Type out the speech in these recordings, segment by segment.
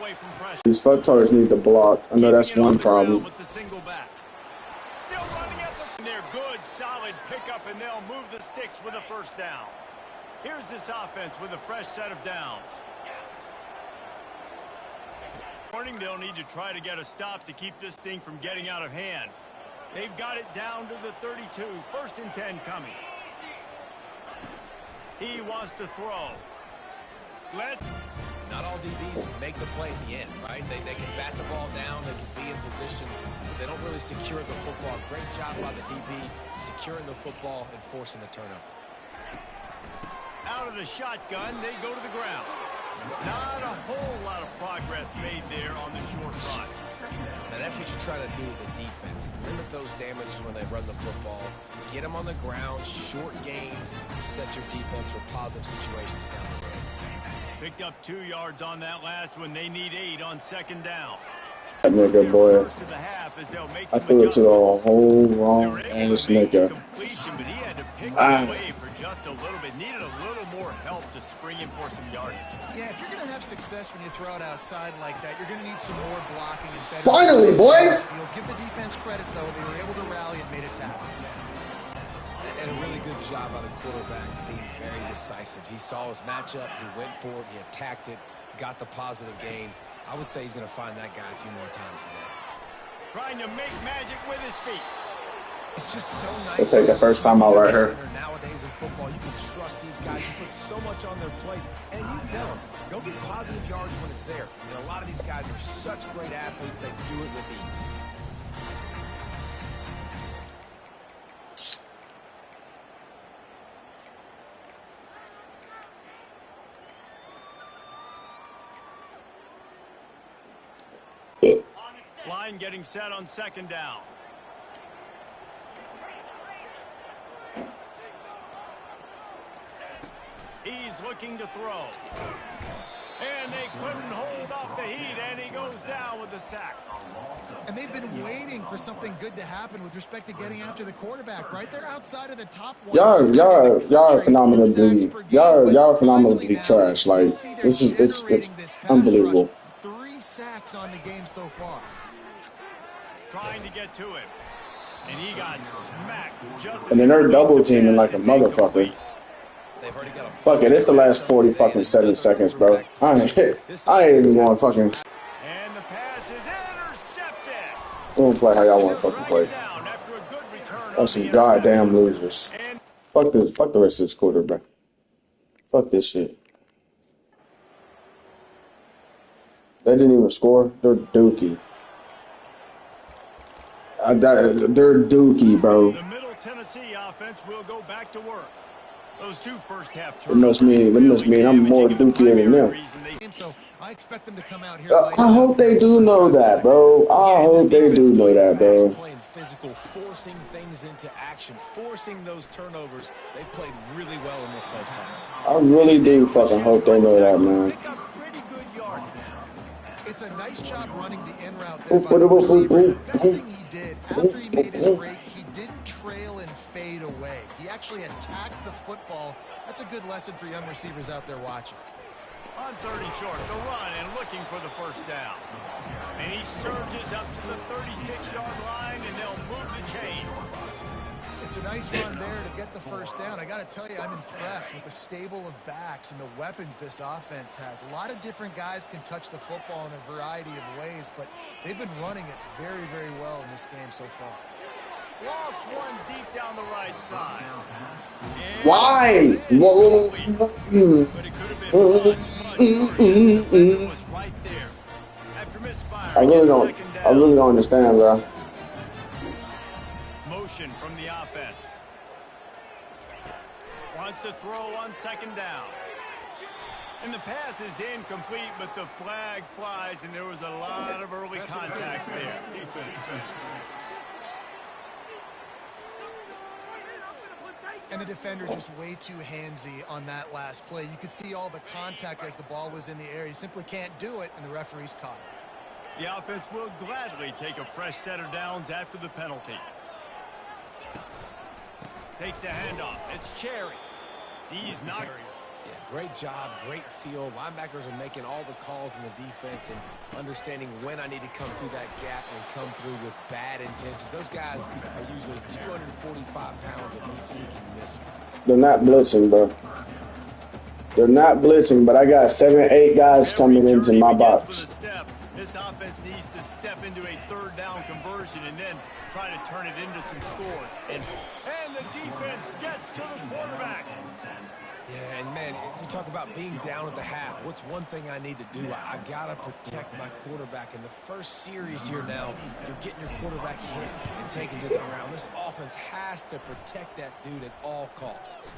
away from pressure. These fucktards need to block. I know that's one problem. With the single back. Still running at the... They're good, solid pickup, and they'll move the sticks with a first down. Here's this offense with a fresh set of downs. They'll need to try to get a stop to keep this thing from getting out of hand. They've got it down to the 32. 1st and 10 coming. He wants to throw. Not all DBs make the play at the end, right? They can bat the ball down, they can be in position, but they don't really secure the football. Great job by the DB securing the football and forcing the turnover. Out of the shotgun, they go to the ground. Not a whole lot of progress made there on the short run. Now that's what you try to do as a defense. Limit those damages when they run the football. Get them on the ground, short gains, set your defense for positive situations down the road. Picked up 2 yards on that last one. They need 8 on 2nd down. That nigga, boy. I threw it to the whole wrong ass nigga. But he had to pick it away for just a little bit. Needed a little more help to spring him for some yardage. Yeah, if you're going to have success when you throw it outside like that, you're going to need some more blocking and better. Finally, boy! Give the defense credit, though. They were able to rally and made a tackle. And a really good job by the quarterback, being very decisive. He saw his matchup, he went for it, he attacked it, got the positive gain. I would say he's going to find that guy a few more times today. Trying to make magic with his feet. It's just so nice. It's like the first time I right here. Nowadays in football, you can trust these guys. You put so much on their plate, and you tell them, go get positive yards when it's there. And a lot of these guys are such great athletes, they do it with ease. Line getting set on 2nd down. He's looking to throw. And they couldn't hold off the heat, and he goes down with the sack. And they've been waiting for something good to happen with respect to getting after the quarterback, right? They're outside of the top one. Y'all phenomenally trash. Like, it's unbelievable. 3 sacks on the game so far. Trying to get to him. And he got smacked just as... And then they're double teaming like a motherfucker. Fuck it, it's the last 47 seconds, bro. I ain't even going fucking... And the pass is intercepted. We don't play how y'all want to fucking play. That's some goddamn losers. Fuck this. Fuck the rest of this quarterback. Fuck this shit. They didn't even score. They're dookie. They're dookie, bro. The Middle Tennessee offense will go back to work. Those 2 first-half It must mean I'm more dookier than them. So I expect them to come out here. I hope they do know that, bro. I hope they do know that, bro. Playing physical, forcing things into action, forcing those turnovers. They played really well in this first half. I really do fucking hope they know that, man. It's a nice job running the in route there by the receiver. The best thing he did after he made his break, he didn't trail and fade away. He actually attacked the football. That's a good lesson for young receivers out there watching. On 3rd and short, the run and looking for the first down. And he surges up to the 36-yard line, and they'll move the chain. It's a nice run there to get the first down. I got to tell you, I'm impressed with the stable of backs and the weapons this offense has. A lot of different guys can touch the football in a variety of ways, but they've been running it very, very well in this game so far. Lost one deep down the right side. Why? But it could have been was right there. After misfire, I really don't understand, bro. Motion from the offense. Wants to throw on 2nd down. And the pass is incomplete, but the flag flies, and there was a lot of early contact there. And the defender just way too handsy on that last play. You could see all the contact as the ball was in the air. You simply can't do it, and the referee's caught it. The offense will gladly take a fresh set of downs after the penalty. Takes the handoff. It's Cherry. He's not. Yeah, great job, great feel. Linebackers are making all the calls in the defense and understanding when I need to come through that gap and come through with bad intentions. Those guys are usually 245 pounds of heat-seeking missile. They're not blitzing, bro. They're not blitzing, but I got 7, 8 guys coming into my box. This offense needs to step into a third down conversion and then try to turn it into some scores. And the defense gets to the quarterback. Yeah, and man, you talk about being down at the half. What's one thing I need to do? I got to protect my quarterback. In the first series here now, you're getting your quarterback hit and taken to the ground. This offense has to protect that dude at all costs.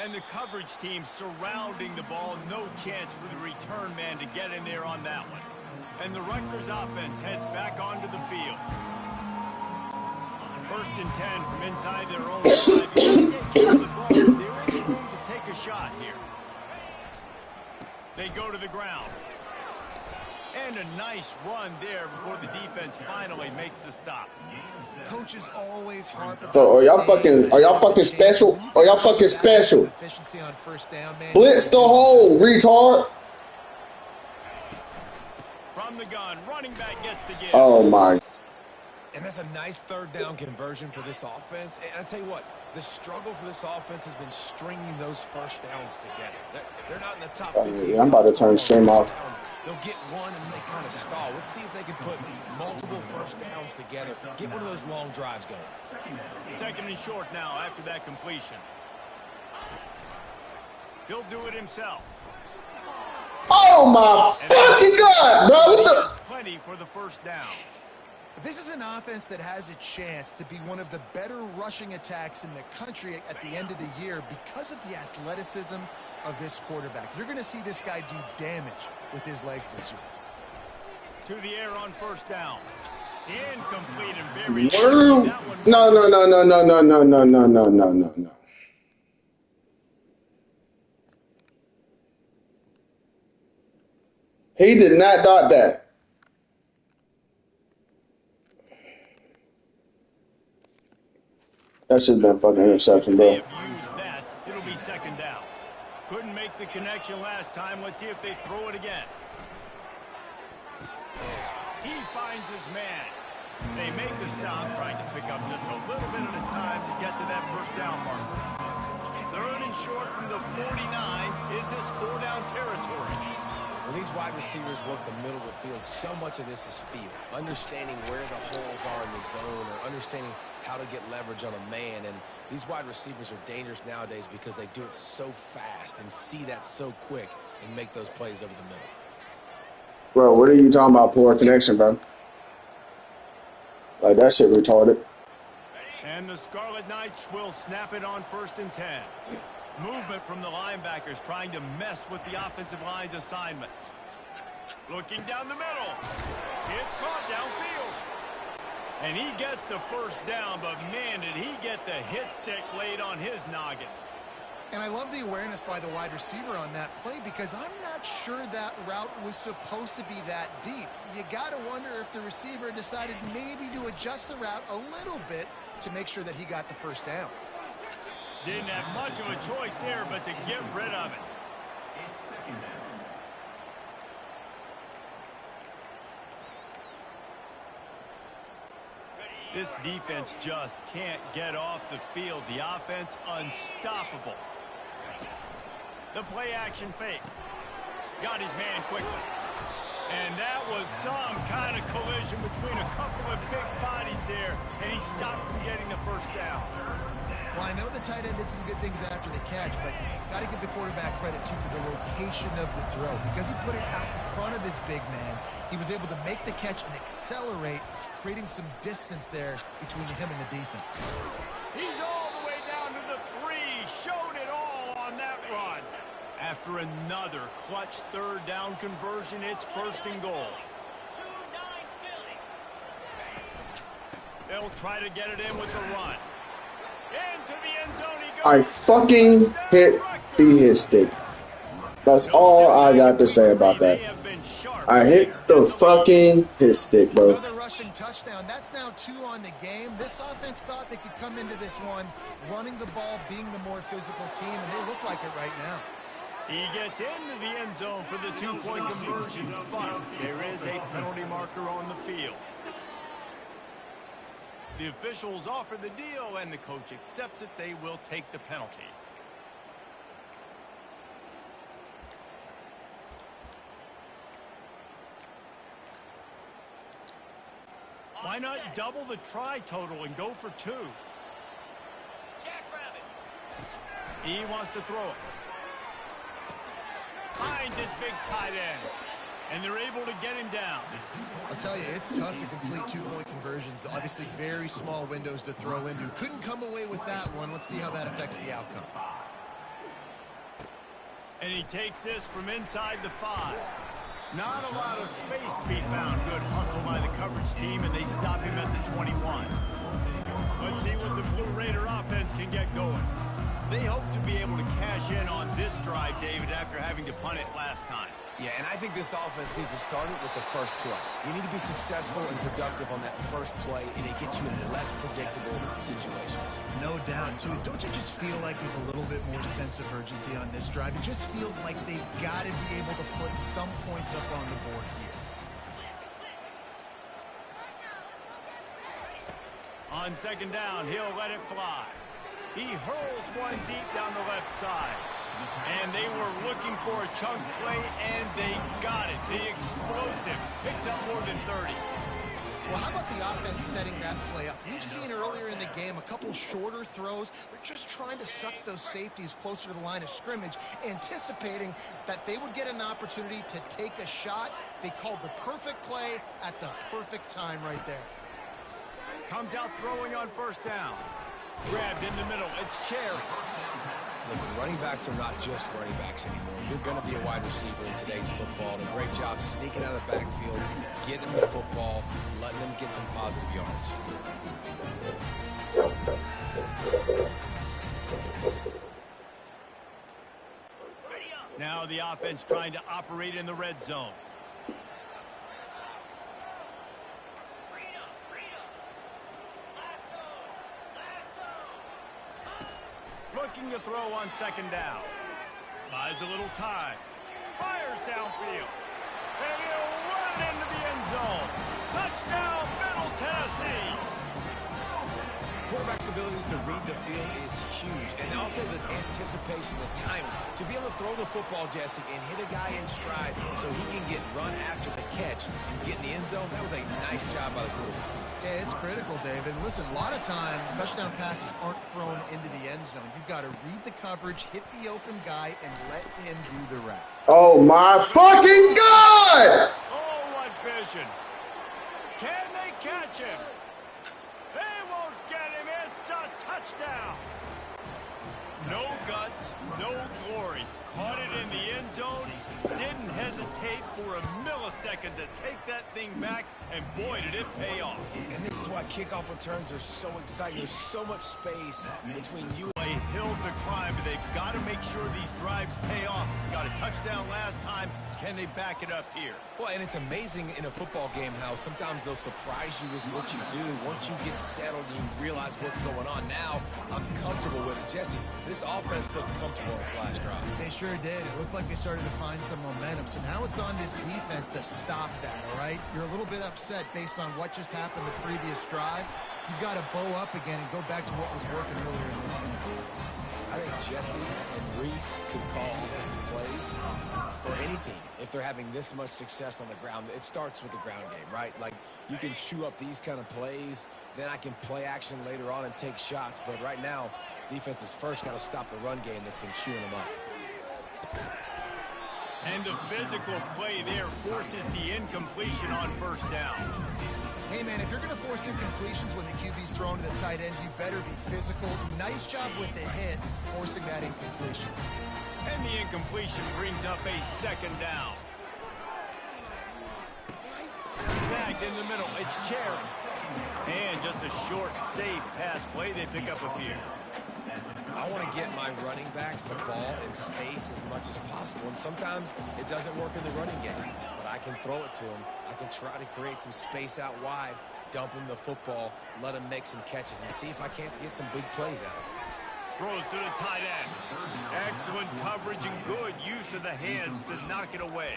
And the coverage team surrounding the ball, no chance for the return man to get in there on that one. And the Rutgers offense heads back onto the field. 1st and 10 from inside their own 5. You take care of the ball. There is room to take a shot here. They go to the ground. And a nice run there before the defense finally makes the stop. Coaches always harp about So are y'all fucking special? Are y'all fucking special? Efficiency on first down, man. Blitz the hole, retard. From the gun, running back gets the give. Oh my. And that's a nice third down conversion for this offense. And I tell you what, the struggle for this offense has been stringing those first downs together. They're not in the top 15. I'm about to turn stream off. They'll get one and they kind of stall. Let's see if they can put multiple first downs together. Get one of those long drives going. 2nd and short now after that completion. He'll do it himself. Oh my fucking God, bro. What the? Plenty for the first down. This is an offense that has a chance to be one of the better rushing attacks in the country at the end of the year because of the athleticism of this quarterback. You're going to see this guy do damage with his legs this year. To the air on first down. Incomplete and very No. He did not dot that. That should have been fucking interception, bro. If use that, it'll be 2nd down. Couldn't make the connection last time. Let's see if they throw it again. He finds his man. They make the stop, trying to pick up just a little bit at a time to get to that first down marker. 3rd and short from the 49. Is this 4-down territory? When these wide receivers work the middle of the field, so much of this is feel. Understanding where the holes are in the zone or understanding how to get leverage on a man. And these wide receivers are dangerous nowadays because they do it so fast and see that so quick and make those plays over the middle. Bro, what are you talking about? Poor connection, bro. Like, that shit retarded. And the Scarlet Knights will snap it on 1st and 10. Movement from the linebackers trying to mess with the offensive line's assignments. Looking down the middle. It's caught downfield. And he gets the first down, but man, did he get the hit stick laid on his noggin. And I love the awareness by the wide receiver on that play because I'm not sure that route was supposed to be that deep. You got to wonder if the receiver decided maybe to adjust the route a little bit to make sure that he got the first down. Didn't have much of a choice there, but to get rid of it. This defense just can't get off the field. The offense unstoppable. The play action fake. Got his man quickly. And that was some kind of collision between a couple of big bodies there, and he stopped from getting the first down. Well, I know the tight end did some good things after the catch, but got to give the quarterback credit, too, for the location of the throw. Because he put it out in front of his big man, he was able to make the catch and accelerate, creating some distance there between him and the defense. He's all the way down to the 3. Showed it all on that run. After another clutch 3rd down conversion, it's 1st and goal. They'll try to get it in with the run. Into the end zone he goes. I fucking hit the hit stick. That's all I got to say about that. I hit the fucking hit stick, bro. Another rushing touchdown. That's now 2 on the game. This offense thought they could come into this one running the ball, being the more physical team, and they look like it right now. He gets into the end zone for the two-point conversion, but there is a penalty marker on the field. The officials offer the deal, and the coach accepts it. They will take the penalty. Why not double the try total and go for 2? He wants to throw it. Finds his big tight end. And they're able to get him down. I'll tell you, it's tough to complete two-point conversions. Obviously, very small windows to throw into. Couldn't come away with that one. Let's see how that affects the outcome. And he takes this from inside the 5. Not a lot of space to be found. Good hustle by the coverage team, and they stop him at the 21. Let's see what the Blue Raider offense can get going. They hope to be able to cash in on this drive, David, after having to punt it last time. Yeah, and I think this offense needs to start it with the first play. You need to be successful and productive on that first play, and it gets you in less predictable situations. No doubt, too. Don't you just feel like there's a little bit more sense of urgency on this drive? It just feels like they've got to be able to put some points up on the board here. On second down, he'll let it fly. He hurls one deep down the left side. And they were looking for a chunk play, and they got it. The explosive picks up more than 30. Well, how about the offense setting that play up? We've seen earlier in the game a couple shorter throws. They're just trying to suck those safeties closer to the line of scrimmage, anticipating that they would get an opportunity to take a shot. They called the perfect play at the perfect time right there. Comes out throwing on first down. Grabbed in the middle. It's Cherry. Listen, running backs are not just running backs anymore. You're going to be a wide receiver in today's football. And a great job sneaking out of the backfield, getting them the football, letting them get some positive yards. Now the offense trying to operate in the red zone. Looking to throw on second down. Buys a little time. Fires downfield. And he'll run into the end zone. Touchdown, Middle Tennessee. Quarterback's abilities to read the field is huge. And also the anticipation, the timing. To be able to throw the football, Jesse, and hit a guy in stride so he can get run after the catch and get in the end zone, that was a nice job by the quarterback. Yeah, it's critical, David. Listen, a lot of times touchdown passes aren't thrown into the end zone. You've got to read the coverage, hit the open guy, and let him do the rest. Oh, my fucking God! Oh, what vision. Can they catch him? They won't get him. It's a touchdown. No guts, no glory. Caught it in the end zone. Didn't hesitate for a millisecond to take that thing back, and boy, did it pay off. And this is why kickoff returns are so exciting. There's so much space between you. A hill to climb, but they've got to make sure these drives pay off. Got a touchdown last time. Can they back it up here? Well, and it's amazing in a football game how sometimes they'll surprise you with what you do. Once you get settled, you realize what's going on. Now, I'm comfortable with it. Jesse, this offense looked comfortable in its last drive. They sure did. It looked like they started to find some momentum. So now it's on this defense to stop that, all right? You're a little bit upset based on what just happened the previous drive. You've got to bow up again and go back to what was working earlier in this game. I think Jesse and Reese could call offensive plays for any team if they're having this much success on the ground. It starts with the ground game, right? Like, you can chew up these kind of plays, then I can play action later on and take shots. But right now, defense has first got to stop the run game that's been chewing them up. And the physical play there forces the incompletion on first down. Hey, man, if you're going to force incompletions when the QB's thrown to the tight end, you better be physical. Nice job with the hit, forcing that incompletion. And the incompletion brings up a second down. Snagged in the middle. It's Cherry. And just a short, safe pass play. They pick up a few. I want to get my running backs the ball in space as much as possible. And sometimes it doesn't work in the running game. But I can throw it to them. I can try to create some space out wide, dump him the football, let him make some catches, and see if I can't get some big plays out of it. Throws to the tight end. Excellent coverage and good use of the hands to knock it away.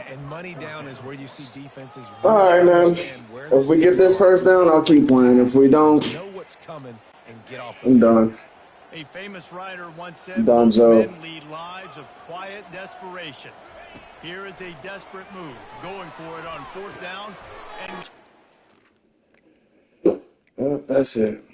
And money down is where you see defenses All right, man. If we get this first down, I'll keep playing. If we don't, know what's coming and get off the I'm field. done. A famous writer once said, Donzo. men lead lives of quiet desperation. Here is a desperate move, going for it on 4th down. And That's it.